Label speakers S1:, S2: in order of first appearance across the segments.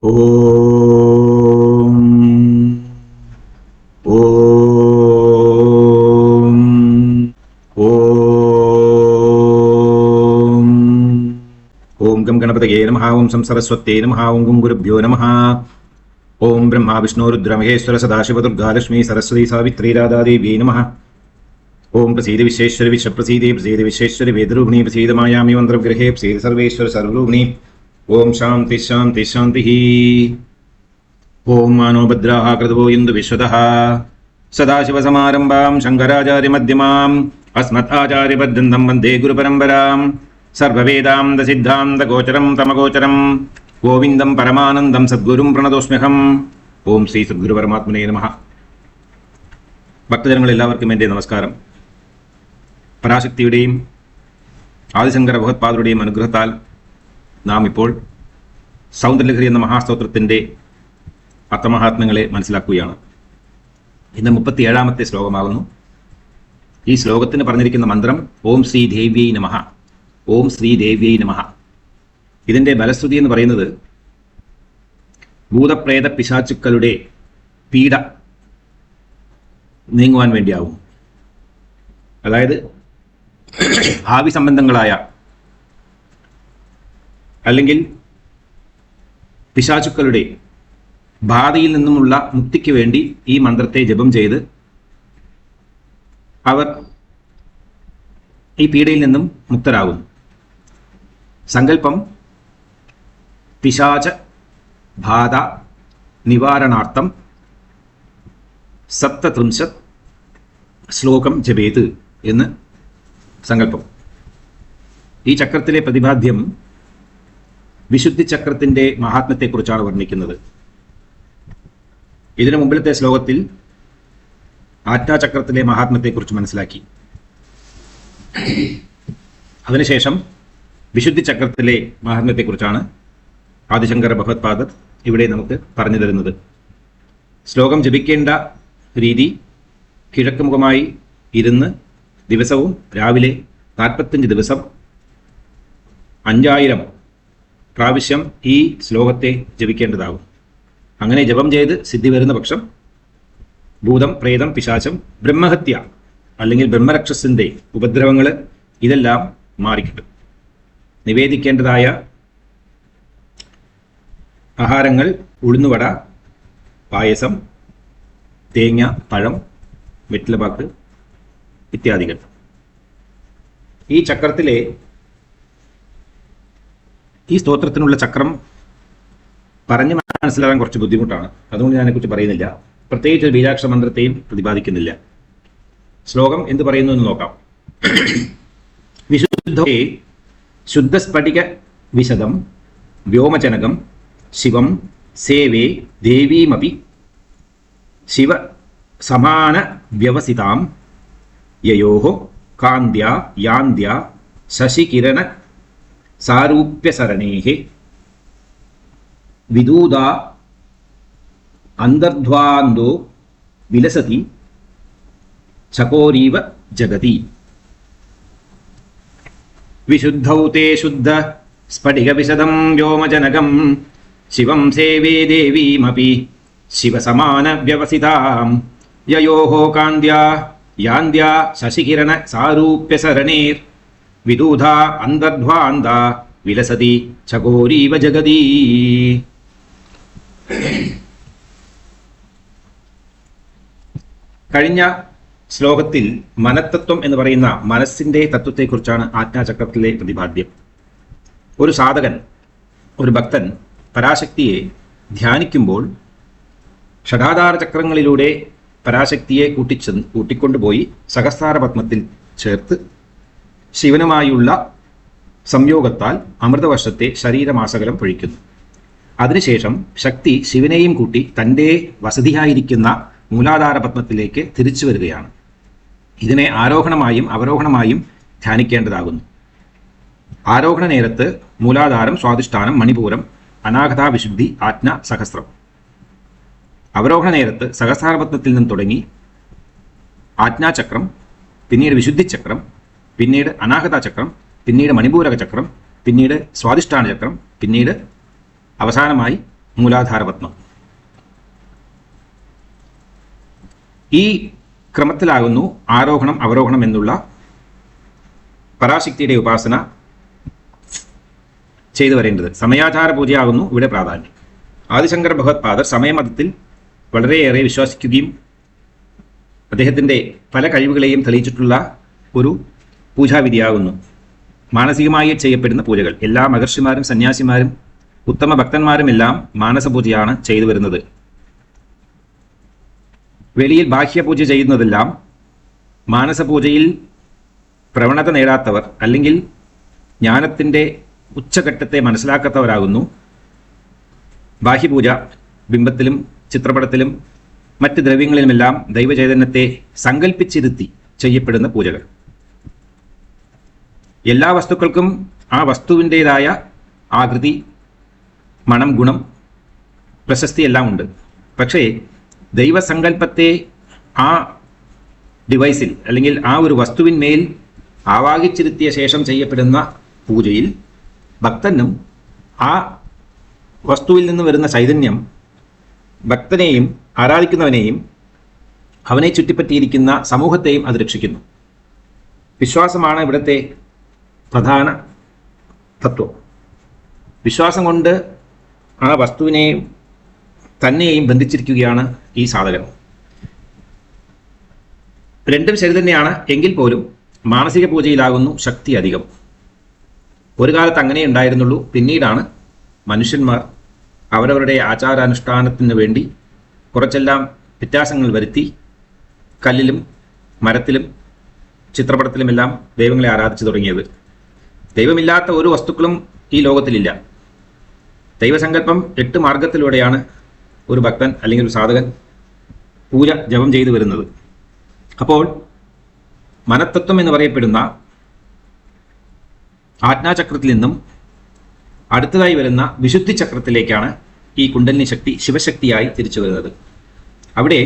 S1: ഓം ഓം ഓം ഓം gum ഗണപതയേ നമഃ. ഓം സംസരസ്വത്യേ നമഃ. ഓം gum ഗുരുഭ്യോ നമഃ. ഓം ബ്രഹ്മാ വിഷ്ണു രുദ്രമഹേശ്വര സദാശിവ ദുർഗാ ലക്ഷ്മി സരസ്വതി സാവിത്രി രാധാദേവ്യേ നമഃ. ഓം പ്രസീദ വിശ്വേശ്വര വിശ്വപ്രസീദേ പ്രസീദ വിശ്വേശ്വര വേദരൂപിണി പ്രസീദ മായാമി മന്ത്രവിഗ്രഹേ പ്രസീദ സർവേശ്വര സർവരൂപിണി. ഓം ശാന്തി ശാന്തി ശാന്തി. ഓം മാനോ ഭദ്രാഃ കൃതവോ യന്തു വിശ്വതഃ. സദാശിവസമാരംഭാം ശങ്കരാചാര്യമധ്യമാം അസ്മദാചാര്യപര്യന്തം വന്ദേ ഗുരുപരമ്പരാം. സർവവേദാന്ത സിദ്ധാന്ത ഗോചരം തമഗോചരം ഗോവിന്ദം പരമാനന്ദം സദ്ഗുരും പ്രണതോസ്മ്യഹം. ഓം ശ്രീ സദ്ഗുരു പരമാത്മനേ നമഃ. ഭക്തജനങ്ങൾ എല്ലാവർക്കും എൻ്റെ നമസ്കാരം. പരാശക്തിയുടെയും ആദിശങ്കര ഭഗവത്പാദരുടെയും അനുഗ്രഹത്താൽ നാം ഇപ്പോൾ സൗന്ദര്യലഹരി എന്ന മഹാസ്തോത്രത്തിൻ്റെ അർത്ഥമഹാത്മ്യങ്ങളെ മനസ്സിലാക്കുകയാണ്. ഇന്ന് 37ാമത്തെ ശ്ലോകമാകുന്നു. ഈ ശ്ലോകത്തിന് പറഞ്ഞിരിക്കുന്ന മന്ത്രം ഓം ശ്രീ ദേവ്യൈ നമഃ. ഓം ശ്രീ ദേവ്യൈ നമഃ. ഇതിൻ്റെ ബലശ്രുതി എന്ന് പറയുന്നത് ഭൂതപ്രേത പിശാചുക്കളുടെ പീഡ നീങ്ങുവാൻ വേണ്ടിയാവും. അതായത് ഭാവി സംബന്ധങ്ങളായ അല്ലെങ്കിൽ പിശാചുക്കളുടെ ബാധയിൽ നിന്നുമുള്ള മുക്തിക്ക് വേണ്ടി ഈ മന്ത്രത്തെ ജപം ചെയ്ത് അവർ ഈ പീഡയിൽ നിന്നും മുക്തരാകുന്നു. സങ്കല്പം പിശാച ബാധ നിവാരണാർത്ഥം 37 ശ്ലോകം ജപേത് എന്ന് സങ്കല്പം. ഈ ചക്രത്തിലെ പ്രതിപാദ്യം വിശുദ്ധി ചക്രത്തിന്റെ മഹാത്മ്യത്തെക്കുറിച്ചാണ് വർണ്ണിക്കുന്നത്. ഇതിനു മുമ്പിലത്തെ ശ്ലോകത്തിൽ ആജ്ഞാചക്രത്തിലെ മഹാത്മ്യത്തെക്കുറിച്ച് മനസ്സിലാക്കി. അതിനുശേഷം വിശുദ്ധി ചക്രത്തിലെ മഹാത്മ്യത്തെക്കുറിച്ചാണ് ആദിശങ്കര ഭഗവത്പാദർ ഇവിടെ നമുക്ക് പറഞ്ഞു തരുന്നത്. ശ്ലോകം ജപിക്കേണ്ട രീതി കിഴക്കുമുഖമായി ഇരുന്ന് ദിവസവും രാവിലെ 45 ദിവസം 5000 പ്രാവശ്യം ഈ ശ്ലോകത്തെ ജപിക്കേണ്ടതാകും. അങ്ങനെ ജപം ചെയ്ത് സിദ്ധി വരുന്ന പക്ഷം ഭൂതം, പ്രേതം, പിശാചം, ബ്രഹ്മഹത്യ അല്ലെങ്കിൽ ബ്രഹ്മരക്ഷസിന്റെ ഉപദ്രവങ്ങൾ ഇതെല്ലാം മാറിക്കിട്ടും. നിവേദിക്കേണ്ടതായ ആഹാരങ്ങൾ ഉഴുന്നുവട, പായസം, തേങ്ങ, പഴം, വെറ്റിലപാക്ക് ഇത്യാദികൾ. ഈ ചക്രത്തിലെ ഈ സ്തോത്രത്തിനുള്ള ചക്രം പറഞ്ഞ് മനസ്സിലാക്കാൻ കുറച്ച് ബുദ്ധിമുട്ടാണ്. അതുകൊണ്ട് ഞാൻ അതിനെക്കുറിച്ച് പറയുന്നില്ല. പ്രത്യേകിച്ച് ബീജാക്ഷര മന്ത്രത്തെയും പ്രതിപാദിക്കുന്നില്ല. ശ്ലോകം എന്ത് പറയുന്നു എന്ന് നോക്കാം. വിശുദ്ധേ ശുദ്ധസ്ഫടിക വിശദം വ്യോമജനകം ശിവം സേവേ ദേവീമപി ശിവ സമാന വ്യവസിതാം യയോഹോ കാന്ത്യാ യാന്ത്യാ ശശികിരണ സാരൂപ്യസരണേഹ വിദൂതാ അന്തർധ്വാന്തോ വിലസതി ചകോരീവ ജഗതി. വിശുദ്ധൗ തേ ശുദ്ധ സ്ഫടിക വിശദം വ്യോമജനകം ശിവം സേവേ ദേവീമപി ശിവസമാന വ്യവസിതാം യയോഹോ കാന്ത്യാ യാന്ത്യാ ശശികിരണ സാരൂപ്യസരണേർ വിദൂധാ അന്തർധ്വാന്ത വിലസതി ചകോരീവ ജഗതി. കഴിഞ്ഞ ശ്ലോകത്തിൽ മനത്തത്വം എന്ന് പറയുന്ന മനസ്സിന്റെ തത്വത്തെക്കുറിച്ചാണ് ആജ്ഞാചക്രത്തിലെ പ്രതിപാദ്യം. ഒരു സാധകൻ, ഒരു ഭക്തൻ പരാശക്തിയെ ധ്യാനിക്കുമ്പോൾ ഷഡാധാര ചക്രങ്ങളിലൂടെ പരാശക്തിയെ കൂട്ടിക്കൊണ്ടുപോയി സഹസ്രാര പത്മത്തിൽ ചേർത്ത് ശിവനുമായുള്ള സംയോഗത്താൽ അമൃതവർഷത്തെ ശരീരമാസകലം പൊഴിക്കുന്നു. അതിനുശേഷം ശക്തി ശിവനെയും കൂട്ടി തൻ്റെ വസതിയായിരിക്കുന്ന മൂലാധാര പത്മത്തിലേക്ക് തിരിച്ചു വരികയാണ്. ഇതിനെ ആരോഹണമായും അവരോഹണമായും ധ്യാനിക്കേണ്ടതാകുന്നു. ആരോഹണ നേരത്ത് മൂലാധാരം, സ്വാധിഷ്ഠാനം, മണിപൂരം, അനാഗത, വിശുദ്ധി, ആജ്ഞ, സഹസ്രം. അവരോഹണ നേരത്ത് സഹസ്രാരപത്മത്തിൽ നിന്ന് തുടങ്ങി ആജ്ഞാചക്രം, പിന്നീട് വിശുദ്ധിചക്രം, പിന്നീട് അനാഹത ചക്രം, പിന്നീട് മണിപൂരക ചക്രം, പിന്നീട് സ്വാധിഷ്ഠാന ചക്രം, പിന്നീട് അവസാനമായി മൂലാധാരപത്മം. ഈ ക്രമത്തിലാകുന്നു ആരോഹണം അവരോഹണം എന്നുള്ള പരാശക്തിയുടെ ഉപാസന ചെയ്തു വരേണ്ടത്. സമയാചാര പൂജയാകുന്നു ഇവിടെ പ്രാധാന്യം. ആദിശങ്കര ഭഗവത്പാദർ സമയമതത്തിൽ വളരെയേറെ വിശ്വസിക്കുകയും അദ്ദേഹത്തിൻ്റെ പല കഴിവുകളെയും തെളിയിച്ചിട്ടുള്ള ഒരു പൂജാവിധിയാകുന്നു മാനസികമായി ചെയ്യപ്പെടുന്ന പൂജകൾ. എല്ലാ മഹർഷിമാരും സന്യാസിമാരും ഉത്തമ ഭക്തന്മാരുമെല്ലാം മാനസപൂജയാണ് ചെയ്തു വരുന്നത്. വെളിയിൽ ബാഹ്യപൂജ ചെയ്യുന്നതെല്ലാം മാനസപൂജയിൽ പ്രവണത നേടാത്തവർ അല്ലെങ്കിൽ ജ്ഞാനത്തിൻ്റെ ഉച്ചഘട്ടത്തെ മനസ്സിലാക്കാത്തവരാകുന്നു ബാഹ്യപൂജ ബിംബത്തിലും ചിത്രപടത്തിലും മറ്റ് ദ്രവ്യങ്ങളിലുമെല്ലാം ദൈവചൈതന്യത്തെ സങ്കല്പിച്ചിരുത്തി ചെയ്യപ്പെടുന്ന പൂജകൾ. എല്ലാ വസ്തുക്കൾക്കും ആ വസ്തുവിൻ്റെതായ ആകൃതി, മണം, ഗുണം, പ്രശസ്തി എല്ലാം ഉണ്ട്. പക്ഷേ ദൈവസങ്കല്പത്തെ ആ ഡിവൈസിൽ അല്ലെങ്കിൽ ആ ഒരു വസ്തുവിന്മേൽ ആവാഹിച്ചിരുത്തിയ ശേഷം ചെയ്യപ്പെടുന്ന പൂജയിൽ ഭക്തനും ആ വസ്തുവിൽ നിന്ന് വരുന്ന ചൈതന്യം ഭക്തനെയും ആരാധിക്കുന്നവനെയും അവനെ ചുറ്റിപ്പറ്റിയിരിക്കുന്ന സമൂഹത്തെയും അത് രക്ഷിക്കുന്നു. വിശ്വാസമാണ് ഇവിടുത്തെ പ്രധാന തത്വം. വിശ്വാസം കൊണ്ട് ആ വസ്തുവിനെയും തന്നെയും ബന്ധിച്ചിരിക്കുകയാണ് ഈ സാധകൻ. രണ്ടും ശരി തന്നെയാണ്. എങ്കിൽ പോലും മാനസിക പൂജയിലാകുന്നു ശക്തി അധികം. ഒരു കാലത്ത് അങ്ങനെ ഉണ്ടായിരുന്നുള്ളൂ. പിന്നീടാണ് മനുഷ്യന്മാർ അവരവരുടെ ആചാരാനുഷ്ഠാനത്തിന് വേണ്ടി കുറച്ചെല്ലാം വ്യത്യാസങ്ങൾ വരുത്തി കല്ലിലും മരത്തിലും ചിത്രപടത്തിലുമെല്ലാം ദൈവങ്ങളെ ആരാധിച്ചു തുടങ്ങിയത്. ദൈവമില്ലാത്ത ഒരു വസ്തുക്കളും ഈ ലോകത്തിലില്ല. ദൈവസങ്കല്പം 8 മാർഗത്തിലൂടെയാണ് ഒരു ഭക്തൻ അല്ലെങ്കിൽ ഒരു സാധകൻ പൂജ ജപം ചെയ്തു വരുന്നത്. അപ്പോൾ മനത്തത്വം എന്ന് പറയപ്പെടുന്ന ആജ്ഞാചക്രത്തിൽ നിന്നും അടുത്തതായി വരുന്ന വിശുദ്ധി ചക്രത്തിലേക്കാണ് ഈ കുണ്ടലിനി ശക്തി ശിവശക്തിയായി തിരിച്ചു വരുന്നത്. അവിടെ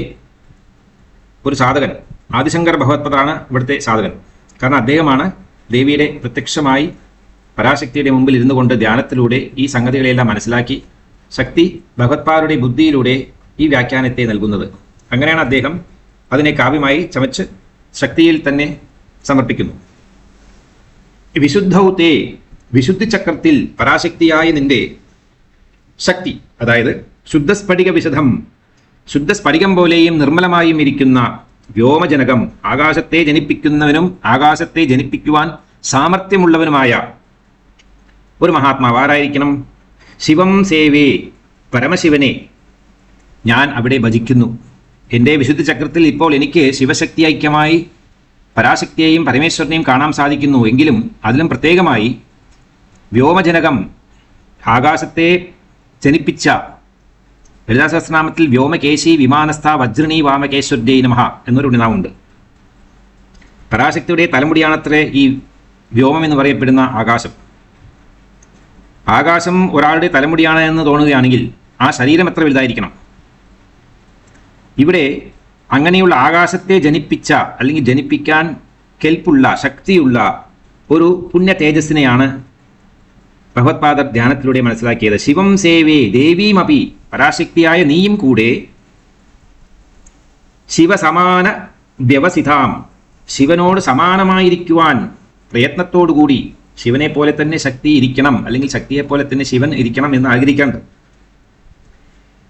S1: ഒരു സാധകൻ, ആദിശങ്കർ ഭഗവത്പാദാണ് ഇവിടുത്തെ സാധകൻ. കാരണം അദ്ദേഹമാണ് ദേവിയുടെ പ്രത്യക്ഷമായി പരാശക്തിയുടെ മുമ്പിൽ ഇരുന്നു കൊണ്ട് ധ്യാനത്തിലൂടെ ഈ സംഗതികളെല്ലാം മനസ്സിലാക്കി ശക്തി ഭഗവത്പാദരുടെ ബുദ്ധിയിലൂടെ ഈ വ്യാഖ്യാനത്തെ നൽകുന്നത്. അങ്ങനെയാണ് അദ്ദേഹം അതിനെ കാവ്യമായി ചമച്ച് ശക്തിയിൽ തന്നെ സമർപ്പിക്കുന്നു. വിശുദ്ധൗതേ, വിശുദ്ധി ചക്രത്തിൽ പരാശക്തിയായ നിന്റെ ശക്തി, അതായത് ശുദ്ധസ്ഫടിക വിശദം, ശുദ്ധസ്ഫടികം പോലെയും നിർമ്മലമായും ഇരിക്കുന്ന വ്യോമജനകം, ആകാശത്തെ ജനിപ്പിക്കുന്നവനും ആകാശത്തെ ജനിപ്പിക്കുവാൻ സാമർഥ്യമുള്ളവനുമായ ഒരു മഹാത്മാവ് ആരായിരിക്കണം? ശിവം സേവേ, പരമശിവനെ ഞാൻ അവിടെ ഭജിക്കുന്നു. എൻ്റെ വിശുദ്ധ ചക്രത്തിൽ ഇപ്പോൾ എനിക്ക് ശിവശക്തി ഐക്യമായി പരാശക്തിയെയും പരമേശ്വരനെയും കാണാൻ സാധിക്കുന്നു. എങ്കിലും അതിലും പ്രത്യേകമായി വ്യോമജനകം, ആകാശത്തെ ജനിപ്പിച്ച, ലളിതാ സഹസ്രനാമത്തിൽ വ്യോമകേശി വിമാനസ്ഥ വജ്രണി വാമകേശ്വരേ നമഃ എന്നൊരു ഗുണനാമുണ്ട്. പരാശക്തിയുടെ തലമുടിയാണത്രേ ഈ വ്യോമം എന്ന് പറയപ്പെടുന്ന ആകാശം. ആകാശം ഒരാളുടെ തലമുടിയാണ് എന്ന് തോന്നുകയാണെങ്കിൽ ആ ശരീരം എത്ര വലുതായിരിക്കണം? ഇവിടെ അങ്ങനെയുള്ള ആകാശത്തെ ജനിപ്പിച്ച അല്ലെങ്കിൽ ജനിപ്പിക്കാൻ കെൽപ്പുള്ള ശക്തിയുള്ള ഒരു പുണ്യ തേജസ്സിനെയാണ് ഭഗവത്പാദർ ധ്യാനത്തിലൂടെ മനസ്സിലാക്കിയത്. ശിവം സേവേ ദേവീമപി, പരാശക്തിയായ നീയും കൂടെ ശിവസമാന വ്യവസിതാം, ശിവനോട് സമാനമായിരിക്കുവാൻ പ്രയത്നത്തോടുകൂടി ശിവനെ പോലെ തന്നെ ശക്തി ഇരിക്കണം അല്ലെങ്കിൽ ശക്തിയെ പോലെ തന്നെ ശിവൻ ഇരിക്കണം എന്ന് ആഗ്രഹിക്കേണ്ടത്.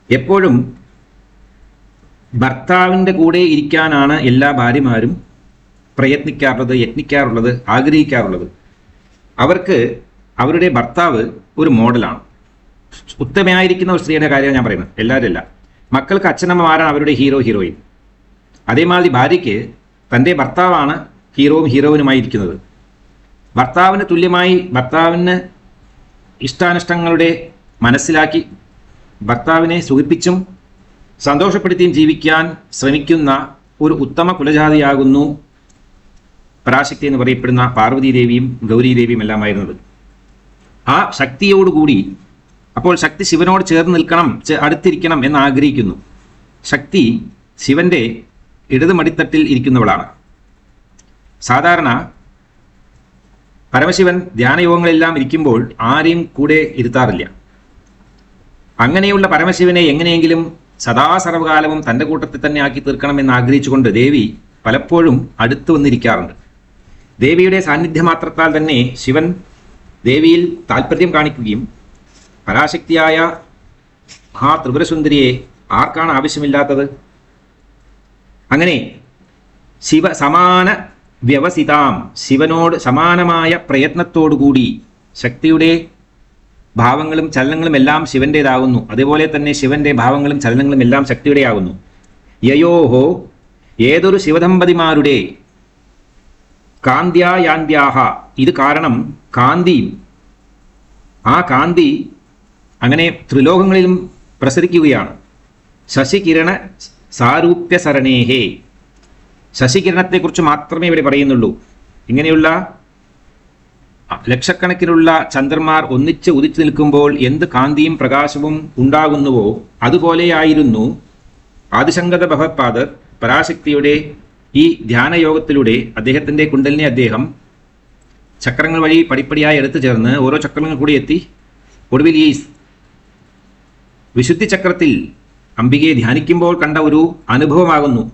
S1: എപ്പോഴും ഭർത്താവിൻ്റെ കൂടെ ഇരിക്കാനാണ് എല്ലാ ഭാര്യമാരും പ്രയത്നിക്കാറുള്ളത്, യത്നിക്കാറുള്ളത്, ആഗ്രഹിക്കാറുള്ളത്. അവർക്ക് അവരുടെ ഭർത്താവ് ഒരു മോഡലാണ്. ഉത്തമയായിരിക്കുന്ന ഒരു സ്ത്രീയുടെ കാര്യമാണ് ഞാൻ പറയുന്നത്, എല്ലാവരും അല്ല. മക്കൾക്ക് അച്ഛനമ്മമാരാണ് അവരുടെ ഹീറോയിൻ. അതേമാതിരി ഭാര്യയ്ക്ക് തൻ്റെ ഭർത്താവാണ് ഹീറോയിനുമായിരിക്കുന്നത്. ഭർത്താവിന് തുല്യമായി ഭർത്താവിന് ഇഷ്ടാനിഷ്ടങ്ങളുടെ മനസ്സിലാക്കി ഭർത്താവിനെ സുഖിപ്പിച്ചും സന്തോഷപ്പെടുത്തിയും ജീവിക്കാൻ ശ്രമിക്കുന്ന ഒരു ഉത്തമ കുലജാതിയാകുന്നു പരാശക്തി എന്ന് പറയപ്പെടുന്ന പാർവതീദേവിയും ഗൗരീദേവിയും എല്ലാമായിരുന്നത്. ആ ശക്തിയോടുകൂടി അപ്പോൾ ശക്തി ശിവനോട് ചേർന്ന് നിൽക്കണം, അടുത്തിരിക്കണം എന്ന് ആഗ്രഹിക്കുന്നു. ശക്തി ശിവന്റെ ഇടതുമടിത്തട്ടിൽ ഇരിക്കുന്നവളാണ്. സാധാരണ പരമശിവൻ ധ്യാനയോഗങ്ങളെല്ലാം ഇരിക്കുമ്പോൾ ആരെയും കൂടെ ഇരുത്താറില്ല. അങ്ങനെയുള്ള പരമശിവനെ എങ്ങനെയെങ്കിലും സദാ സർവകാലവും തൻ്റെ കൂട്ടത്തിൽ തന്നെ ആക്കി തീർക്കണമെന്ന് ആഗ്രഹിച്ചുകൊണ്ട് ദേവി പലപ്പോഴും അടുത്തു വന്നിരിക്കാറുണ്ട്. ദേവിയുടെ സാന്നിധ്യമാത്രത്താൽ തന്നെ ശിവൻ ദേവിയിൽ താല്പര്യം കാണിക്കുകയും പരാശക്തിയായ മഹാത്രിപുരസുന്ദരിയെ ആർക്കാണ് ആവശ്യമില്ലാത്തത്? അങ്ങനെ സമാന വ്യവസിതാം, ശിവനോട് സമാനമായ പ്രയത്നത്തോടുകൂടി ശക്തിയുടെ ഭാവങ്ങളും ചലനങ്ങളും എല്ലാം ശിവൻ്റേതാകുന്നു. അതേപോലെ തന്നെ ശിവന്റെ ഭാവങ്ങളും ചലനങ്ങളും എല്ലാം ശക്തിയുടെ ആകുന്നു. യയോഹോ, ഏതൊരു ശിവദമ്പതിമാരുടെ കാന്ത്യായാന്ത്യാഹ, ഇത് കാരണം കാന്തി, ആ കാന്തി അങ്ങനെ ത്രിലോകങ്ങളിലും പ്രസരിക്കുകയാണ്. ശശികിരണ സാരൂപ്യ സരണേഹേ, ശശികിരണത്തെക്കുറിച്ച് മാത്രമേ ഇവിടെ പറയുന്നുള്ളൂ. ഇങ്ങനെയുള്ള ലക്ഷക്കണക്കിനുള്ള ചന്ദ്രന്മാർ ഒന്നിച്ച് ഉദിച്ചു നിൽക്കുമ്പോൾ എന്ത് കാന്തിയും പ്രകാശവും ഉണ്ടാകുന്നുവോ അതുപോലെയായിരുന്നു ആദിശങ്കര ഭഗവത്പാദർ പരാശക്തിയുടെ ഈ ധ്യാനയോഗത്തിലൂടെ അദ്ദേഹത്തിൻ്റെ കുണ്ടലിനെ അദ്ദേഹം ചക്രങ്ങൾ വഴി പടിപ്പടിയായി എടുത്തു ചേർന്ന് ഓരോ ചക്രങ്ങൾ കൂടി എത്തി ഒടുവിൽ ഈ വിശുദ്ധി ചക്രത്തിൽ അംബികയെ ധ്യാനിക്കുമ്പോൾ കണ്ട ഒരു അനുഭവമാകുന്നു.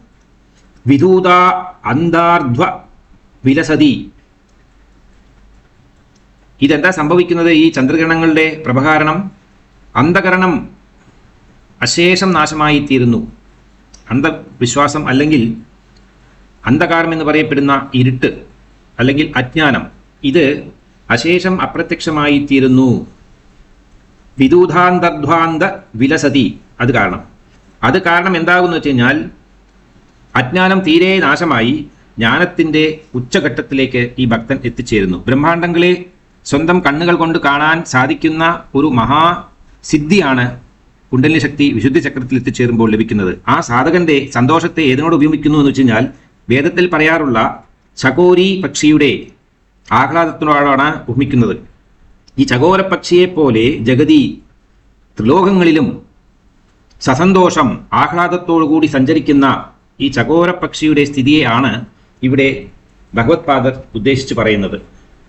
S1: വിധൂത അന്താർധ്വ വിലസതി. ഇതെന്താ സംഭവിക്കുന്നത്? ഈ ചന്ദ്രകിരണങ്ങളുടെ പ്രഭകാരണം അന്ധകരണം അശേഷം നാശമായിത്തീരുന്നു. അന്ധവിശ്വാസം അല്ലെങ്കിൽ അന്ധകാരം എന്ന് പറയപ്പെടുന്ന ഇരുട്ട് അല്ലെങ്കിൽ അജ്ഞാനം, ഇത് അശേഷം അപ്രത്യക്ഷമായിത്തീരുന്നു. വിദൂധാന്തർധ്വാന്ത വിലസതി. അത് കാരണം എന്താകുന്നു വെച്ച് കഴിഞ്ഞാൽ അജ്ഞാനം തീരെ നാശമായി ജ്ഞാനത്തിൻ്റെ ഉച്ചഘട്ടത്തിലേക്ക് ഈ ഭക്തൻ എത്തിച്ചേരുന്നു. ബ്രഹ്മാണ്ടങ്ങളെ സ്വന്തം കണ്ണുകൾ കൊണ്ട് കാണാൻ സാധിക്കുന്ന ഒരു മഹാസിദ്ധിയാണ് കുണ്ടലിനി ശക്തി വിശുദ്ധി ചക്രത്തിൽ എത്തിച്ചേരുമ്പോൾ ലഭിക്കുന്നത്. ആ സാധകന്റെ സന്തോഷത്തെ ഏതിനോട് ഉപയോഗിക്കുന്നു എന്ന് വെച്ച് കഴിഞ്ഞാൽ വേദത്തിൽ പറയാറുള്ള ചകോരി പക്ഷിയുടെ ആഹ്ലാദത്തിനോടാണ് ഉപമിക്കുന്നത്. ഈ ചകോര പക്ഷിയെപ്പോലെ ജഗതി ത്രിലോകങ്ങളിലും സസന്തോഷം ആഹ്ലാദത്തോടുകൂടി സഞ്ചരിക്കുന്ന ഈ ചകോര പക്ഷിയുടെ സ്ഥിതിയെയാണ് ഇവിടെ ഭഗവത്പാദർ ഉദ്ദേശിച്ച് പറയുന്നത്.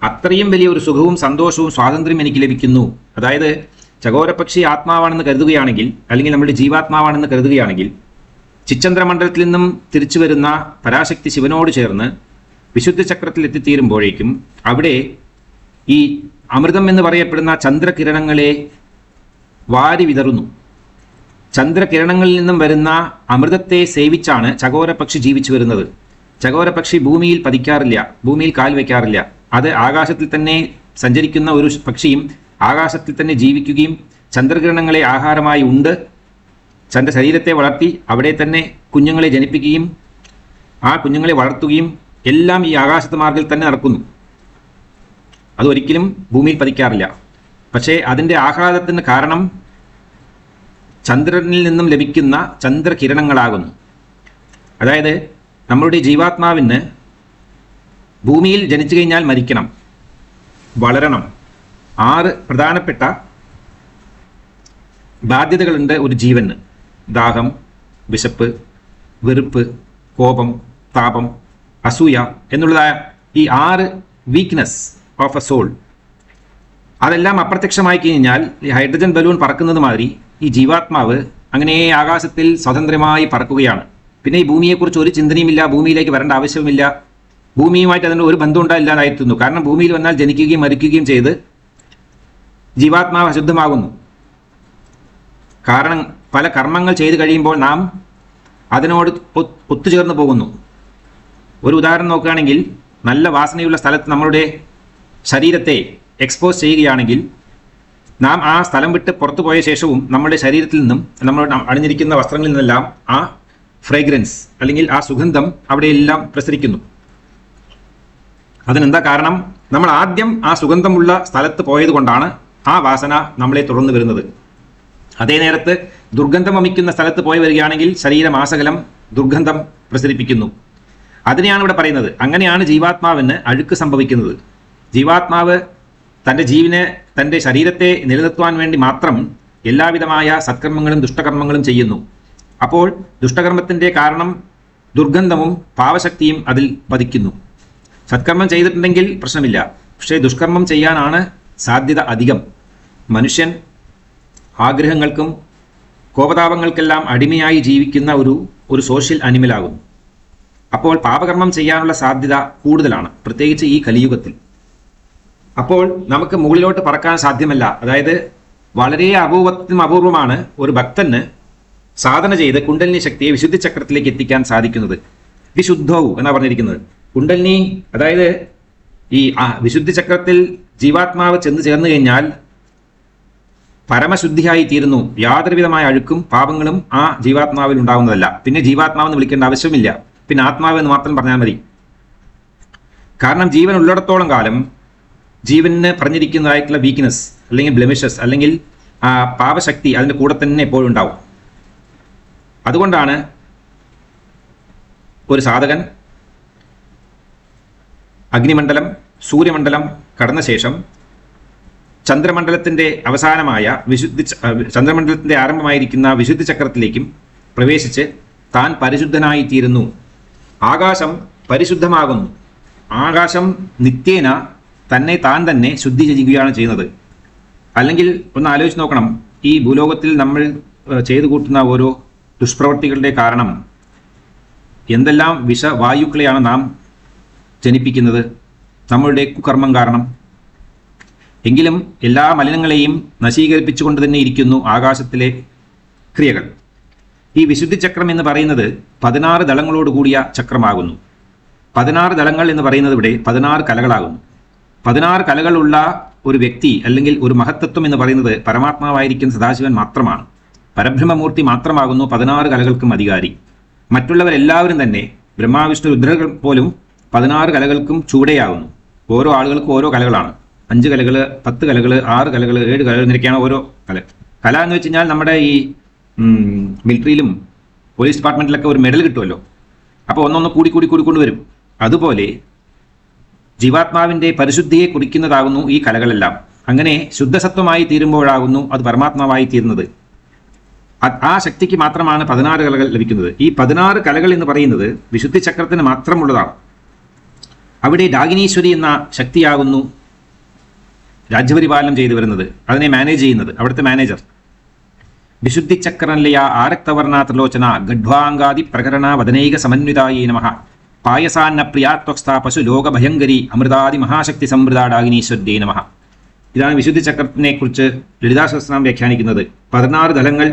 S1: അത്രയും വലിയ ഒരു സുഖവും സന്തോഷവും സ്വാതന്ത്ര്യം എനിക്ക് ലഭിക്കുന്നു. അതായത് ചകോരപക്ഷി ആത്മാവാണെന്ന് കരുതുകയാണെങ്കിൽ, അല്ലെങ്കിൽ നമ്മുടെ ജീവാത്മാവാണെന്ന് കരുതുകയാണെങ്കിൽ, ചിച്ചന്ദ്രമണ്ഡലത്തിൽ നിന്നും തിരിച്ചു വരുന്ന പരാശക്തി ശിവനോട് ചേർന്ന് വിശുദ്ധ ചക്രത്തിൽ എത്തിത്തീരുമ്പോഴേക്കും അവിടെ ഈ അമൃതം എന്ന് പറയപ്പെടുന്ന ചന്ദ്രകിരണങ്ങളെ വാരി വിതറുന്നു. ചന്ദ്രകിരണങ്ങളിൽ നിന്നും വരുന്ന അമൃതത്തെ സേവിച്ചാണ് ചകോരപക്ഷി ജീവിച്ചു വരുന്നത്. ചകോരപക്ഷി ഭൂമിയിൽ പതിക്കാറില്ല, ഭൂമിയിൽ കാൽ വയ്ക്കാറില്ല. അത് ആകാശത്തിൽ തന്നെ സഞ്ചരിക്കുന്ന ഒരു പക്ഷിയും ആകാശത്തിൽ തന്നെ ജീവിക്കുകയും ചന്ദ്രകിരണങ്ങളെ ആഹാരമായി ഉണ്ട് തൻ്റെ ശരീരത്തെ വളർത്തി അവിടെ തന്നെ കുഞ്ഞുങ്ങളെ ജനിപ്പിക്കുകയും ആ കുഞ്ഞുങ്ങളെ വളർത്തുകയും എല്ലാം ഈ ആകാശത്ത് മാർഗത്തിൽ തന്നെ നടക്കുന്നു. അതൊരിക്കലും ഭൂമിയിൽ പതിക്കാറില്ല. പക്ഷേ അതിൻ്റെ ആഹ്ലാദത്തിന് കാരണം ചന്ദ്രനിൽ നിന്നും ലഭിക്കുന്ന ചന്ദ്രകിരണങ്ങളാകുന്നു. അതായത് നമ്മളുടെ ജീവാത്മാവിന് ഭൂമിയിൽ ജനിച്ചു കഴിഞ്ഞാൽ മരിക്കണം, വളരണം. 6 പ്രധാനപ്പെട്ട ബാധ്യതകളുണ്ട് ഒരു ജീവന്. ദാഹം, വിശപ്പ്, വെറുപ്പ്, കോപം, താപം, അസൂയ എന്നുള്ളതായ ഈ 6 വീക്ക്നെസ് ഓഫ് എ സോൾ. അതെല്ലാം അപ്രത്യക്ഷമായി കഴിഞ്ഞാൽ ഈ ഹൈഡ്രജൻ ബലൂൺ പറക്കുന്നത് മാതിരി ഈ ജീവാത്മാവ് അങ്ങനെ ആകാശത്തിൽ സ്വതന്ത്രമായി പറക്കുകയാണ്. പിന്നെ ഈ ഭൂമിയെക്കുറിച്ച് ഒരു ചിന്തനയുമില്ല, ഭൂമിയിലേക്ക് വരേണ്ട ആവശ്യവുമില്ല, ഭൂമിയുമായിട്ട് അതിന് ഒരു ബന്ധം ഉണ്ടായില്ലാതായിരുന്നു. കാരണം ഭൂമിയിൽ വന്നാൽ ജനിക്കുകയും മരിക്കുകയും ചെയ്ത് ജീവാത്മാവ് അശുദ്ധമാകുന്നു. കാരണം പല കർമ്മങ്ങൾ ചെയ്തു കഴിയുമ്പോൾ നാം അതിനോട് ഒത്തുചേർന്ന് പോകുന്നു. ഒരു ഉദാഹരണം നോക്കുകയാണെങ്കിൽ, നല്ല വാസനയുള്ള സ്ഥലത്ത് നമ്മളുടെ ശരീരത്തെ എക്സ്പോസ് ചെയ്യുകയാണെങ്കിൽ നാം ആ സ്ഥലം വിട്ട് പുറത്തു പോയ ശേഷവും നമ്മുടെ ശരീരത്തിൽ നിന്നും നമ്മൾ അണിഞ്ഞിരിക്കുന്ന വസ്ത്രങ്ങളിൽ നിന്നെല്ലാം ആ ഫ്രേഗ്രൻസ് അല്ലെങ്കിൽ ആ സുഗന്ധം അവിടെയെല്ലാം പ്രസരിക്കുന്നു. അതിനെന്താ കാരണം? നമ്മൾ ആദ്യം ആ സുഗന്ധമുള്ള സ്ഥലത്ത് പോയത് കൊണ്ടാണ് ആ വാസന നമ്മളെ തുടർന്ന് വരുന്നത്. അതേ നേരത്ത് ദുർഗന്ധം വമിക്കുന്ന സ്ഥലത്ത് പോയി വരികയാണെങ്കിൽ ശരീരമാസകലം ദുർഗന്ധം പ്രസരിപ്പിക്കുന്നു. അതിനെയാണ് ഇവിടെ പറയുന്നത്. അങ്ങനെയാണ് ജീവാത്മാവിന് അഴുക്ക് സംഭവിക്കുന്നത്. ജീവാത്മാവ് തൻ്റെ ജീവനെ, തൻ്റെ ശരീരത്തെ നിലനിർത്തുവാൻ വേണ്ടി മാത്രം എല്ലാവിധമായ സത്കർമ്മങ്ങളും ദുഷ്ടകർമ്മങ്ങളും ചെയ്യുന്നു. അപ്പോൾ ദുഷ്ടകർമ്മത്തിൻ്റെ കാരണം ദുർഗന്ധവും പാവശക്തിയും അതിൽ പതിക്കുന്നു. സത്കർമ്മം ചെയ്തിട്ടുണ്ടെങ്കിൽ പ്രശ്നമില്ല, പക്ഷേ ദുഷ്കർമ്മം ചെയ്യാനാണ് സാധ്യത അധികം. മനുഷ്യൻ ആഗ്രഹങ്ങൾക്കും കോപതാപങ്ങൾക്കെല്ലാം അടിമയായി ജീവിക്കുന്ന ഒരു സോഷ്യൽ അനിമലാകുന്നു. അപ്പോൾ പാപകർമ്മം ചെയ്യാനുള്ള സാധ്യത കൂടുതലാണ്, പ്രത്യേകിച്ച് ഈ കലിയുഗത്തിൽ. അപ്പോൾ നമുക്ക് മുകളിലോട്ട് പറക്കാൻ സാധ്യമല്ല. അതായത് വളരെ അപൂർവമാണ് ഒരു ഭക്തന് സാധന ചെയ്ത് കുണ്ടലിനി ശക്തിയെ വിശുദ്ധി ചക്രത്തിലേക്ക് എത്തിക്കാൻ സാധിക്കുന്നത്. വിശുദ്ധവും എന്നാണ് പറഞ്ഞിരിക്കുന്നത്. കുണ്ടലിനി അതായത് ഈ വിശുദ്ധി ചക്രത്തിൽ ജീവാത്മാവ് ചെന്ന് ചേർന്ന് കഴിഞ്ഞാൽ പരമശുദ്ധിയായി തീരുന്നു. യാതൊരുവിധമായ അഴുക്കും പാപങ്ങളും ആ ജീവാത്മാവിൽ ഉണ്ടാകുന്നതല്ല. പിന്നെ ജീവാത്മാവെന്ന് വിളിക്കേണ്ട ആവശ്യമില്ല, പിന്നെ ആത്മാവ് എന്ന് മാത്രം പറഞ്ഞാൽ മതി. കാരണം ജീവൻ ഉള്ളിടത്തോളം കാലം ജീവന് പറഞ്ഞിരിക്കുന്നതായിട്ടുള്ള വീക്ക്നെസ് അല്ലെങ്കിൽ ബ്ലെമിഷസ് അല്ലെങ്കിൽ പാപശക്തി അതിൻ്റെ കൂടെ തന്നെ എപ്പോഴും ഉണ്ടാവും. അതുകൊണ്ടാണ് ഒരു സാധകൻ അഗ്നിമണ്ഡലം സൂര്യമണ്ഡലം കടന്ന ശേഷം ചന്ദ്രമണ്ഡലത്തിൻ്റെ അവസാനമായ ചന്ദ്രമണ്ഡലത്തിൻ്റെ ആരംഭമായിരിക്കുന്ന വിശുദ്ധി ചക്രത്തിലേക്കും പ്രവേശിച്ച് താൻ പരിശുദ്ധനായി തീരുന്നു. ആകാശം പരിശുദ്ധമാകുന്നു. ആകാശം നിത്യേന താൻ തന്നെ ശുദ്ധി ചെയ്യുകയാണ് ചെയ്യുന്നത്. അല്ലെങ്കിൽ ഒന്ന് ആലോചിച്ച് നോക്കണം, ഈ ഭൂലോകത്തിൽ നമ്മൾ ചെയ്തു കൂട്ടുന്ന ഓരോ ദുഷ്പ്രവൃത്തികളുടെ കാരണം എന്തെല്ലാം വിഷവായുക്കളെയാണ് നാം ജനിപ്പിക്കുന്നത് നമ്മളുടെ കുകർമ്മം കാരണം. എങ്കിലും എല്ലാ മലിനങ്ങളെയും നശീകരിപ്പിച്ചുകൊണ്ട് തന്നെ ഇരിക്കുന്നു ആകാശത്തിലെ ക്രിയകൾ. ഈ വിശുദ്ധി ചക്രം എന്ന് പറയുന്നത് 16 ദളങ്ങളോട് കൂടിയ ചക്രമാകുന്നു. 16 ദളങ്ങൾ എന്ന് പറയുന്നത് ഇവിടെ 16 കലകളാകുന്നു. 16 കലകളുള്ള ഒരു വ്യക്തി അല്ലെങ്കിൽ ഒരു മഹത്തത്വം എന്ന് പറയുന്നത് പരമാത്മാവായിരിക്കുന്ന സദാശിവൻ മാത്രമാണ്. പരബ്രഹ്മമൂർത്തി മാത്രമാകുന്നു 16 കലകൾക്കും അധികാരി. മറ്റുള്ളവരെല്ലാവരും തന്നെ ബ്രഹ്മാവിഷ്ണു രുദ്രകൾ പോലും 16 കലകൾക്കും ചൂടയാകുന്നു. ഓരോ ആളുകൾക്കും ഓരോ കലകളാണ്. 5 കലകൾ, 10 കലകൾ, 6 കലകൾ, 7 കലകൾ എന്നിവയ്ക്കാണ് ഓരോ കല എന്ന് വെച്ച് കഴിഞ്ഞാൽ നമ്മുടെ ഈ മിലിറ്ററിയിലും പോലീസ് ഡിപ്പാർട്ട്മെന്റിലൊക്കെ ഒരു മെഡൽ കിട്ടുമല്ലോ. അപ്പോൾ ഒന്നൊന്ന് കൂടി വരും. അതുപോലെ ജീവാത്മാവിൻ്റെ പരിശുദ്ധിയെ കുറിക്കുന്നതാകുന്നു ഈ കലകളെല്ലാം. അങ്ങനെ ശുദ്ധസത്വമായി തീരുമ്പോഴാകുന്നു അത് പരമാത്മാവായി തീരുന്നത്. ആ ശക്തിക്ക് മാത്രമാണ് 16 കലകൾ ലഭിക്കുന്നത്. ഈ 16 കലകൾ എന്ന് പറയുന്നത് വിശുദ്ധി ചക്രത്തിന് മാത്രമുള്ളതാണ്. അവിടെ ഡാകിനീശ്വരി എന്ന ശക്തിയാകുന്നു രാജ്യപരിപാലനം ചെയ്തു വരുന്നത്, അതിനെ മാനേജ് ചെയ്യുന്നത്, അവിടുത്തെ മാനേജർ. വിശുദ്ധി ചക്രനിലയ ആരക്തവർണ ത്രിലോചന ഗഡ്വാംഗാദി പ്രകരണ വദനൈക സമന്വിതായേ നമഃ പായസാന്ന പ്രിയാത്വക്സ്ഥാ പശു ലോകഭയങ്കരി അമൃതാദി മഹാശക്തി സമൃദ്ധ ഡാകിനീശ്വരേ നമഃ. ഇതാണ് വിശുദ്ധി ചക്രത്തിനെ കുറിച്ച് ലളിതാസഹസ്രനാമം വ്യാഖ്യാനിക്കുന്നത്. 16 ദളങ്ങൾ,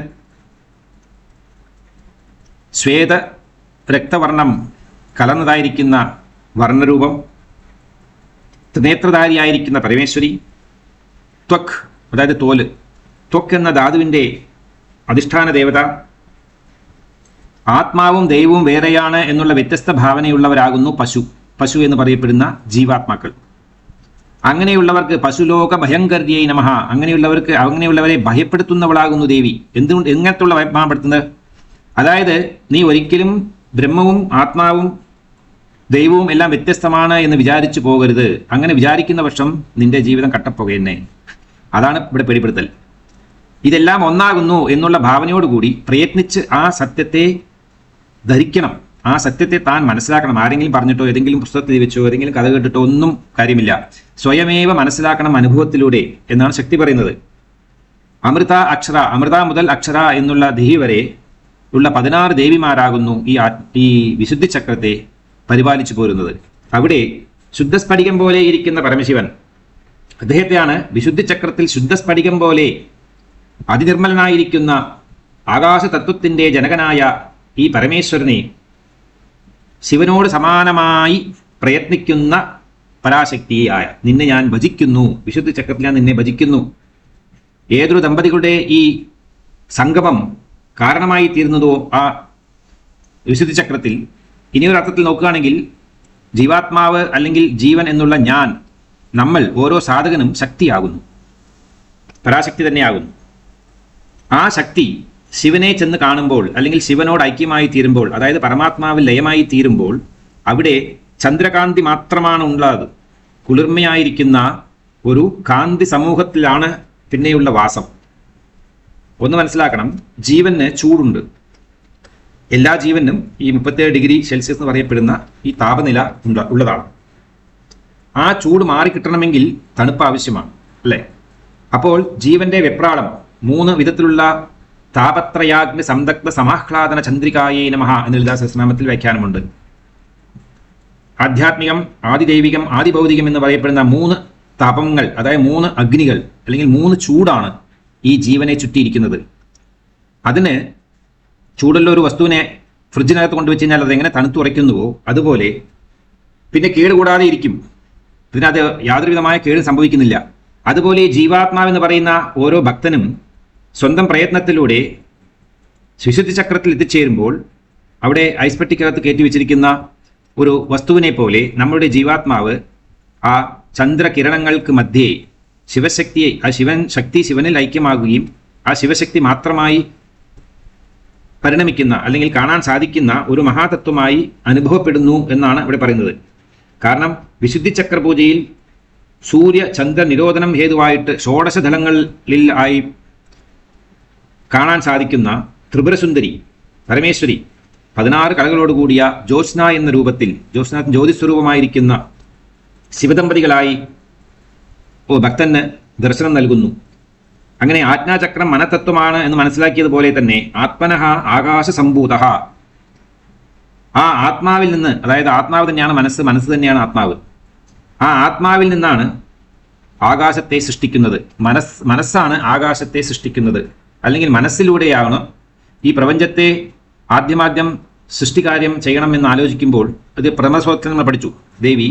S1: ശ്വേത രക്തവർണം കലർന്നതായിരിക്കുന്ന വർണ്ണരൂപം, ത്രിനേത്രധാരിയായിരിക്കുന്ന പരമേശ്വരി, ത്വക് അതായത് തോല്, ത്വക് എന്ന ധാതുവിൻ്റെ അധിഷ്ഠാന ദേവത, ആത്മാവും ദൈവവും വേറെയാണ് എന്നുള്ള വ്യത്യസ്ത ഭാവനയുള്ളവരാകുന്നു പശു എന്ന് പറയപ്പെടുന്ന ജീവാത്മാക്കൾ. അങ്ങനെയുള്ളവർക്ക് പശുലോക ഭയങ്കര്यै നമഃ. അങ്ങനെയുള്ളവരെ ഭയപ്പെടുത്തുന്നവളാകുന്നു ദേവി. എന്തുകൊണ്ട് എങ്ങനത്തുള്ള ഭയപ്പെടുത്തുന്നത്? അതായത് നീ ഒരിക്കലും ബ്രഹ്മവും ആത്മാവും ദൈവവും എല്ലാം വ്യത്യസ്തമാണ് എന്ന് വിചാരിച്ചു പോകരുത്. അങ്ങനെ വിചാരിക്കുന്ന പക്ഷം നിന്റെ ജീവിതം കട്ടപ്പുകയെന്നെ. അതാണ് ഇവിടെ പിടിപ്പെടുത്തൽ. ഇതെല്ലാം ഒന്നാകുന്നു എന്നുള്ള ഭാവനയോടുകൂടി പ്രയത്നിച്ച് ആ സത്യത്തെ ധരിക്കണം. ആ സത്യത്തെ താൻ മനസ്സിലാക്കണം. ആരെങ്കിലും പറഞ്ഞിട്ടോ ഏതെങ്കിലും പുസ്തകത്തിൽ വെച്ചോ ഏതെങ്കിലും കഥ കേട്ടിട്ടോ ഒന്നും കാര്യമില്ല. സ്വയമേവ മനസ്സിലാക്കണം അനുഭവത്തിലൂടെ എന്നാണ് ശക്തി പറയുന്നത്. അമൃത മുതൽ അക്ഷര എന്നുള്ള ദേഹി വരെ ഉള്ള 16 ദേവിമാരാകുന്നു ഈ വിശുദ്ധി ചക്രത്തെ പരിപാലിച്ചു പോരുന്നത്. അവിടെ ശുദ്ധസ്ഫടികം പോലെ ഇരിക്കുന്ന പരമശിവൻ, അദ്ദേഹത്തെയാണ് വിശുദ്ധി ചക്രത്തിൽ ശുദ്ധസ്ഫടികം പോലെ അതിനിർമ്മലനായിരിക്കുന്ന ആകാശ തത്വത്തിൻ്റെ ജനകനായ ഈ പരമേശ്വരനെ ശിവനോട് സമാനമായി പ്രയത്നിക്കുന്ന പരാശക്തിയായ നിന്നെ ഞാൻ ഭജിക്കുന്നു, വിശുദ്ധി ചക്രത്തിൽ ഞാൻ നിന്നെ ഭജിക്കുന്നു. ഏതൊരു ദമ്പതികളുടെ ഈ സംഗമം കാരണമായി തീരുന്നതോ ആ വിശുദ്ധി ചക്രത്തിൽ, ഇനിയൊരു അർത്ഥത്തിൽ നോക്കുകയാണെങ്കിൽ ജീവാത്മാവ് അല്ലെങ്കിൽ ജീവൻ എന്നുള്ള ഞാൻ, നമ്മൾ ഓരോ സാധകനും ശക്തിയാകുന്നു, പരാശക്തി തന്നെയാകുന്നു. ആ ശക്തി ശിവനെ ചെന്ന് കാണുമ്പോൾ അല്ലെങ്കിൽ ശിവനോട് ഐക്യമായി തീരുമ്പോൾ, അതായത് പരമാത്മാവിൽ ലയമായി തീരുമ്പോൾ, അവിടെ ചന്ദ്രകാന്തി മാത്രമാണ് ഉള്ളത്. കുളിർമയായിരിക്കുന്ന ഒരു കാന്തി സമൂഹത്തിലാണ് പിന്നെയുള്ള വാസം. ഒന്ന് മനസ്സിലാക്കണം, ജീവന് ചൂടുണ്ട്. എല്ലാ ജീവനും ഈ 37 ഡിഗ്രി സെൽഷ്യസ് എന്ന് പറയപ്പെടുന്ന ഈ താപനില ഉള്ളതാണ്. ആ ചൂട് മാറിക്കിട്ടണമെങ്കിൽ തണുപ്പ് ആവശ്യമാണ്, അല്ലേ? അപ്പോൾ ജീവന്റെ വെപ്രാളം മൂന്ന് വിധത്തിലുള്ള താപത്രയാഗ്നി സംദഗ്ധ സമാഹ്ലാദന ചന്ദ്രികായേ നമഃ എന്ന് ലളിതാ സഹസ്രനാമത്തിൽ വ്യാഖ്യാനമുണ്ട്. ആധ്യാത്മികം, ആദിദൈവികം, ആദിഭൗതികം എന്ന് പറയപ്പെടുന്ന മൂന്ന് താപങ്ങൾ, അതായത് മൂന്ന് അഗ്നികൾ അല്ലെങ്കിൽ മൂന്ന് ചൂടാണ് ഈ ജീവനെ ചുറ്റിയിരിക്കുന്നത്. അതിന് ചൂടുള്ള ഒരു വസ്തുവിനെ ഫ്രിഡ്ജിനകത്ത് കൊണ്ടുവച്ച് കഴിഞ്ഞാൽ അതെങ്ങനെ തണുത്തുറയ്ക്കുന്നുവോ അതുപോലെ പിന്നെ കേടുകൂടാതെ ഇരിക്കും, ഇതിനകത്ത് യാതൊരു വിധമായ കേട് സംഭവിക്കുന്നില്ല. അതുപോലെ ജീവാത്മാവെന്ന് പറയുന്ന ഓരോ ഭക്തനും സ്വന്തം പ്രയത്നത്തിലൂടെ വിശുദ്ധി ചക്രത്തിൽ എത്തിച്ചേരുമ്പോൾ അവിടെ ഐസ്പെട്ടിക്കകത്ത് കയറ്റി വെച്ചിരിക്കുന്ന ഒരു വസ്തുവിനെ പോലെ നമ്മുടെ ജീവാത്മാവ് ആ ചന്ദ്രകിരണങ്ങൾക്ക് മധ്യേ ശിവശക്തിയെ, ആ ശക്തി ശിവനിൽ ഐക്യമാകുകയും ആ ശിവശക്തി മാത്രമായി പരിണമിക്കുന്ന അല്ലെങ്കിൽ കാണാൻ സാധിക്കുന്ന ഒരു മഹാതത്വമായി അനുഭവപ്പെടുന്നു എന്നാണ് ഇവിടെ പറയുന്നത്. കാരണം വിശുദ്ധി ചക്രപൂജയിൽ സൂര്യ ചന്ദ്ര നിരോധനം ഹേതുവായിട്ട് ഷോഡശതലങ്ങളിൽ ആയി കാണാൻ സാധിക്കുന്ന ത്രിപുരസുന്ദരി പരമേശ്വരി 16 കലകളോടുകൂടിയ ജ്യോത്സ്ന എന്ന രൂപത്തിൽ, ജ്യോതിസ്വരൂപമായിരിക്കുന്ന ശിവദമ്പതികളായി ഭക്തന് ദർശനം നൽകുന്നു. അങ്ങനെ ആജ്ഞാചക്രം മനതത്വമാണ് എന്ന് മനസ്സിലാക്കിയതുപോലെ തന്നെ ആത്മനഃ ആകാശസംഭൂതഃ, ആ ആത്മാവിൽ നിന്ന്, അതായത് ആത്മാവ് തന്നെയാണ് മനസ്സ്, മനസ്സ് തന്നെയാണ് ആത്മാവ്. ആ ആത്മാവിൽ നിന്നാണ് ആകാശത്തെ സൃഷ്ടിക്കുന്നത്. മനസ്സാണ് ആകാശത്തെ സൃഷ്ടിക്കുന്നത്. അല്ലെങ്കിൽ മനസ്സിലൂടെയാണ് ഈ പ്രപഞ്ചത്തെ ആദ്യമാദ്യം സൃഷ്ടികാര്യം ചെയ്യണമെന്ന് ആലോചിക്കുമ്പോൾ അത് പ്രഥമസൂത്രത്തിൽ നമ്മൾ പഠിച്ചു. ദേവി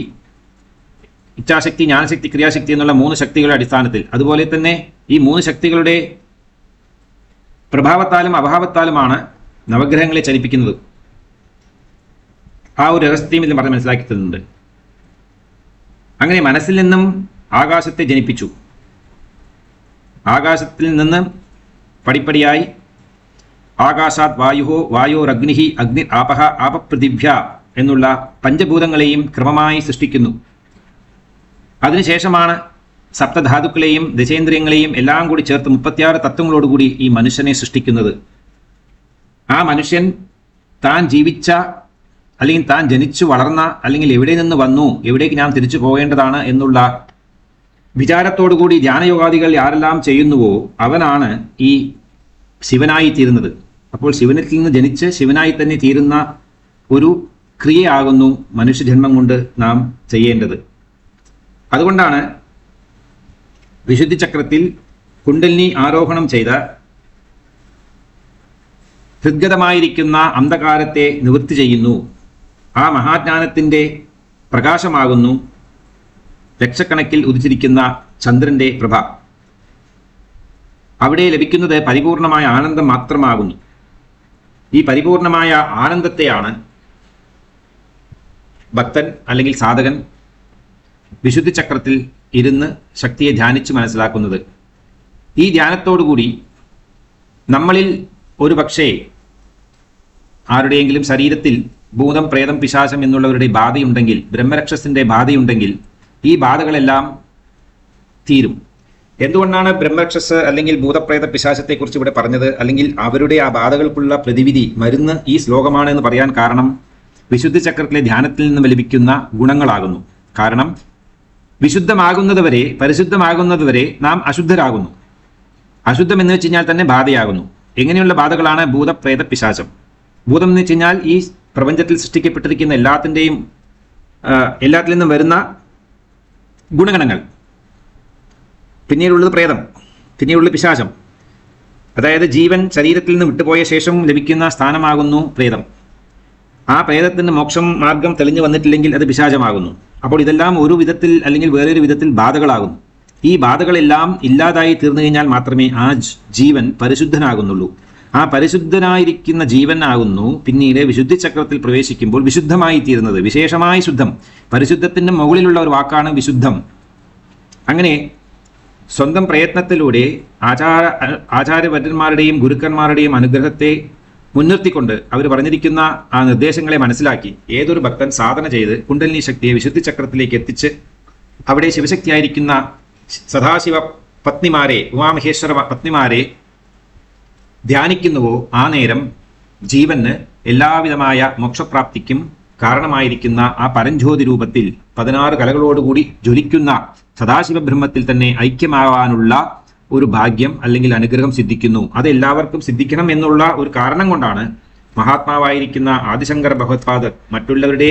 S1: ഇച്ഛാശക്തി, ജ്ഞാനശക്തി, ക്രിയാശക്തി എന്നുള്ള 3 ശക്തികളുടെ അടിസ്ഥാനത്തിൽ. അതുപോലെ തന്നെ ഈ 3 ശക്തികളുടെ പ്രഭാവത്താലും അഭാവത്താലുമാണ് നവഗ്രഹങ്ങളെ ചലിപ്പിക്കുന്നത്. ആ ഒരു രഹസ്യം ഇതിൽ പറഞ്ഞ് മനസ്സിലാക്കി തരുന്നുണ്ട്. അങ്ങനെ മനസ്സിൽ നിന്നും ആകാശത്തെ ജനിപ്പിച്ചു. ആകാശത്തിൽ നിന്ന് പടിപ്പടിയായി ആകാശാത് വായുഹോ വായോരഗ്നിഹി അഗ്നി ആപഹ ആപപൃഥിവ്യ എന്നുള്ള പഞ്ചഭൂതങ്ങളെയും ക്രമമായി സൃഷ്ടിക്കുന്നു. അതിനുശേഷമാണ് സപ്തധാതുക്കളെയും ദശേന്ദ്രിയങ്ങളെയും എല്ലാം കൂടി ചേർത്ത് 36 തത്വങ്ങളോടുകൂടി ഈ മനുഷ്യനെ സൃഷ്ടിക്കുന്നത്. ആ മനുഷ്യൻ താൻ ജീവിച്ച അല്ലെങ്കിൽ താൻ ജനിച്ചു വളർന്ന അല്ലെങ്കിൽ എവിടെ നിന്ന് വന്നു, എവിടേക്ക് ഞാൻ തിരിച്ചു പോകേണ്ടതാണ് എന്നുള്ള വിചാരത്തോടുകൂടി ധ്യാനയോഗാദികൾ ആരെല്ലാം ചെയ്യുന്നുവോ അവനാണ് ഈ ശിവനായി തീരുന്നത്. അപ്പോൾ ശിവനിൽ നിന്ന് ജനിച്ച് ശിവനായി തന്നെ തീരുന്ന ഒരു ക്രിയയാകുന്നു മനുഷ്യജന്മം കൊണ്ട് നാം ചെയ്യേണ്ടത്. അതുകൊണ്ടാണ് വിശുദ്ധി ചക്രത്തിൽ കുണ്ടലിനി ആരോഹണം ചെയ്ത ഹൃദ്ഗതമായിരിക്കുന്ന അന്ധകാരത്തെ നിവൃത്തി ചെയ്യുന്നു. ആ മഹാജ്ഞാനത്തിൻ്റെ പ്രകാശമാകുന്നു ലക്ഷക്കണക്കിൽ ഉദിച്ചിരിക്കുന്ന ചന്ദ്രന്റെ പ്രഭ. അവിടെ ലഭിക്കുന്നത് പരിപൂർണമായ ആനന്ദം മാത്രമാകുന്നു. ഈ പരിപൂർണമായ ആനന്ദത്തെയാണ് ഭക്തൻ അല്ലെങ്കിൽ സാധകൻ വിശുദ്ധി ചക്രത്തിൽ ഇരുന്ന് ശക്തിയെ ധ്യാനിച്ച് മനസ്സിലാക്കുന്നത്. ഈ ധ്യാനത്തോടുകൂടി നമ്മളിൽ ഒരു പക്ഷേ ആരുടെയെങ്കിലും ശരീരത്തിൽ ഭൂതം, പ്രേതം, പിശാചം എന്നുള്ളവരുടെ ബാധയുണ്ടെങ്കിൽ, ബ്രഹ്മരക്ഷസിന്റെ ബാധയുണ്ടെങ്കിൽ ഈ ബാധകളെല്ലാം തീരും. എന്തുകൊണ്ടാണ് ബ്രഹ്മരക്ഷസ് അല്ലെങ്കിൽ ഭൂതപ്രേത പിശാചത്തെക്കുറിച്ച് ഇവിടെ പറഞ്ഞത്, അല്ലെങ്കിൽ അവരുടെ ആ ബാധകൾക്കുള്ള പ്രതിവിധി മരുന്ന് ഈ ശ്ലോകമാണ് എന്ന് പറയാൻ കാരണം വിശുദ്ധി ചക്രത്തിലെ ധ്യാനത്തിൽ നിന്ന് ലഭിക്കുന്ന ഗുണങ്ങളാകുന്നു. കാരണം വിശുദ്ധമാകുന്നതുവരെ, പരിശുദ്ധമാകുന്നതുവരെ നാം അശുദ്ധരാകുന്നു. അശുദ്ധം എന്ന് വെച്ച് കഴിഞ്ഞാൽ തന്നെ ബാധയാകുന്നു. എങ്ങനെയുള്ള ബാധകളാണ് ഭൂതപ്രേത പിശാചം? ഭൂതം എന്ന് വെച്ച് കഴിഞ്ഞാൽ ഈ പ്രപഞ്ചത്തിൽ സൃഷ്ടിക്കപ്പെട്ടിരിക്കുന്ന എല്ലാത്തിൽ നിന്നും വരുന്ന ഗുണഗണങ്ങൾ. പിന്നീടുള്ളത് പ്രേതം, പിന്നീടുള്ളത് പിശാചം. അതായത് ജീവൻ ശരീരത്തിൽ നിന്ന് വിട്ടുപോയ ശേഷം ലഭിക്കുന്ന സ്ഥാനമാകുന്നു പ്രേതം. ആ പ്രേതത്തിന് മോക്ഷം മാർഗം തെളിഞ്ഞു വന്നിട്ടില്ലെങ്കിൽ അത് പിശാചമാകുന്നു. അപ്പോൾ ഇതെല്ലാം ഒരു വിധത്തിൽ അല്ലെങ്കിൽ വേറൊരു വിധത്തിൽ ബാധകളാകുന്നു. ഈ ബാധകളെല്ലാം ഇല്ലാതായി തീർന്നു കഴിഞ്ഞാൽ മാത്രമേ ആ ജീവൻ പരിശുദ്ധനാകുന്നുള്ളൂ. ആ പരിശുദ്ധനായിരിക്കുന്ന ജീവനാകുന്നു പിന്നീട് വിശുദ്ധി ചക്രത്തിൽ പ്രവേശിക്കുമ്പോൾ വിശുദ്ധമായി തീരുന്നത്. വിശേഷമായി ശുദ്ധം, പരിശുദ്ധത്തിന് മുകളിലുള്ള ഒരു വാക്കാണ് വിശുദ്ധം. അങ്ങനെ സ്വന്തം പ്രയത്നത്തിലൂടെ ആചാര്യവര്യന്മാരുടെയും ഗുരുക്കന്മാരുടെയും അനുഗ്രഹത്തെ മുൻനിർത്തിക്കൊണ്ട് അവർ പറഞ്ഞിരിക്കുന്ന ആ നിർദ്ദേശങ്ങളെ മനസ്സിലാക്കി ഏതൊരു ഭക്തൻ സാധന ചെയ്ത് കുണ്ടലിനി ശക്തിയെ വിശുദ്ധി ചക്രത്തിലേക്ക് എത്തിച്ച് അവിടെ ശിവശക്തിയായിരിക്കുന്ന സദാശിവ പത്നിമാരെ, ഉമാമഹേശ്വര പത്നിമാരെ ധ്യാനിക്കുന്നുവോ ആ നേരം ജീവന് എല്ലാവിധമായ മോക്ഷപ്രാപ്തിക്കും കാരണമായിരിക്കുന്ന ആ പരഞ്ജ്യോതി രൂപത്തിൽ 16 കലകളോടുകൂടി ജ്വലിക്കുന്ന സദാശിവ ബ്രഹ്മത്തിൽ തന്നെ ഐക്യമാവാനുള്ള ഒരു ഭാഗ്യം അല്ലെങ്കിൽ അനുഗ്രഹം സിദ്ധിക്കുന്നു. അത് എല്ലാവർക്കും സിദ്ധിക്കണം എന്നുള്ള ഒരു കാരണം കൊണ്ടാണ് മഹാത്മാവായിരിക്കുന്ന ആദിശങ്കര ഭഗവത്പാദർ മറ്റുള്ളവരുടെ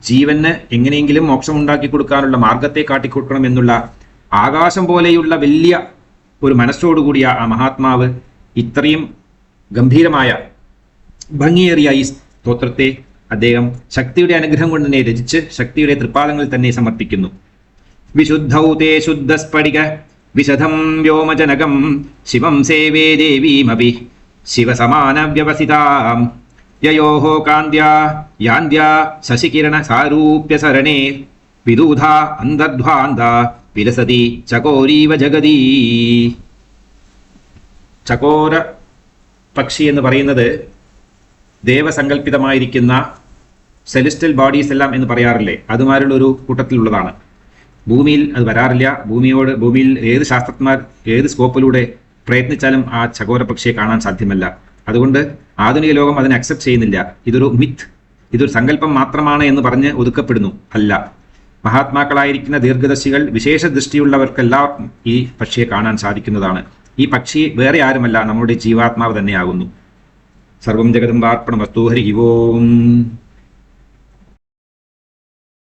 S1: ജീവന് എങ്ങനെയെങ്കിലും മോക്ഷം ഉണ്ടാക്കി കൊടുക്കാനുള്ള മാർഗത്തെ കാട്ടിക്കൊടുക്കണം എന്നുള്ള ആകാശം പോലെയുള്ള വലിയ ഒരു മനസ്സോടുകൂടിയ ആ മഹാത്മാവ് ഇത്രയും ഗംഭീരമായ ഭംഗിയേറിയ ഈ സ്തോത്രത്തെ അദ്ദേഹം ശക്തിയുടെ അനുഗ്രഹം കൊണ്ട് തന്നെ രചിച്ച് ശക്തിയുടെ തൃപ്പാദങ്ങളിൽ തന്നെ സമർപ്പിക്കുന്നു. വിശുദ്ധൗ തേ ശുദ്ധസ്ഫടിക വിശദം വ്യോമജനകം ശിവം സേവേ ദേവീമപി ശിവസമാന വ്യവസിതാം യയോഃ കാന്ത്യാ യാന്ത്യാ ശശികിരണ സാരൂപ്യ സരണേ വിദൂധാ അന്തർധ്വാന്ത വിലസതി ചകോരീവ ജഗതീ. ചകോര പക്ഷി എന്ന് പറയുന്നത് ദേവസങ്കല്പിതമായിരിക്കുന്ന സെലിസ്റ്റൽ ബോഡീസ് എല്ലാം എന്ന് പറയാറില്ലേ, അതുമാരുള്ള ഒരു കൂട്ടത്തിലുള്ളതാണ്. ഭൂമിയിൽ അത് വരാറില്ല. ഭൂമിയിൽ ഏത് ശാസ്ത്രജ്ഞന്മാർ ഏത് സ്കോപ്പിലൂടെ പ്രയത്നിച്ചാലും ആ ചകോര പക്ഷിയെ കാണാൻ സാധ്യമല്ല. അതുകൊണ്ട് ആധുനിക ലോകം അതിനെ അക്സെപ്റ്റ് ചെയ്യുന്നില്ല. ഇതൊരു മിത്ത്, ഇതൊരു സങ്കല്പം മാത്രമാണ് എന്ന് പറഞ്ഞ് ഒതുക്കപ്പെടുന്നു. അല്ല, മഹാത്മാക്കളായിരിക്കുന്ന ദീർഘദർശികൾ വിശേഷ ദൃഷ്ടിയുള്ളവർക്കെല്ലാം ഈ പക്ഷിയെ കാണാൻ സാധിക്കുന്നതാണ്. ഈ പക്ഷി വേറെ ആരുമല്ല, നമ്മുടെ ജീവാത്മാവ് തന്നെയാകുന്നു. സർവം ജഗദംബാർപ്പണമസ്തു. ഹരി ഓം.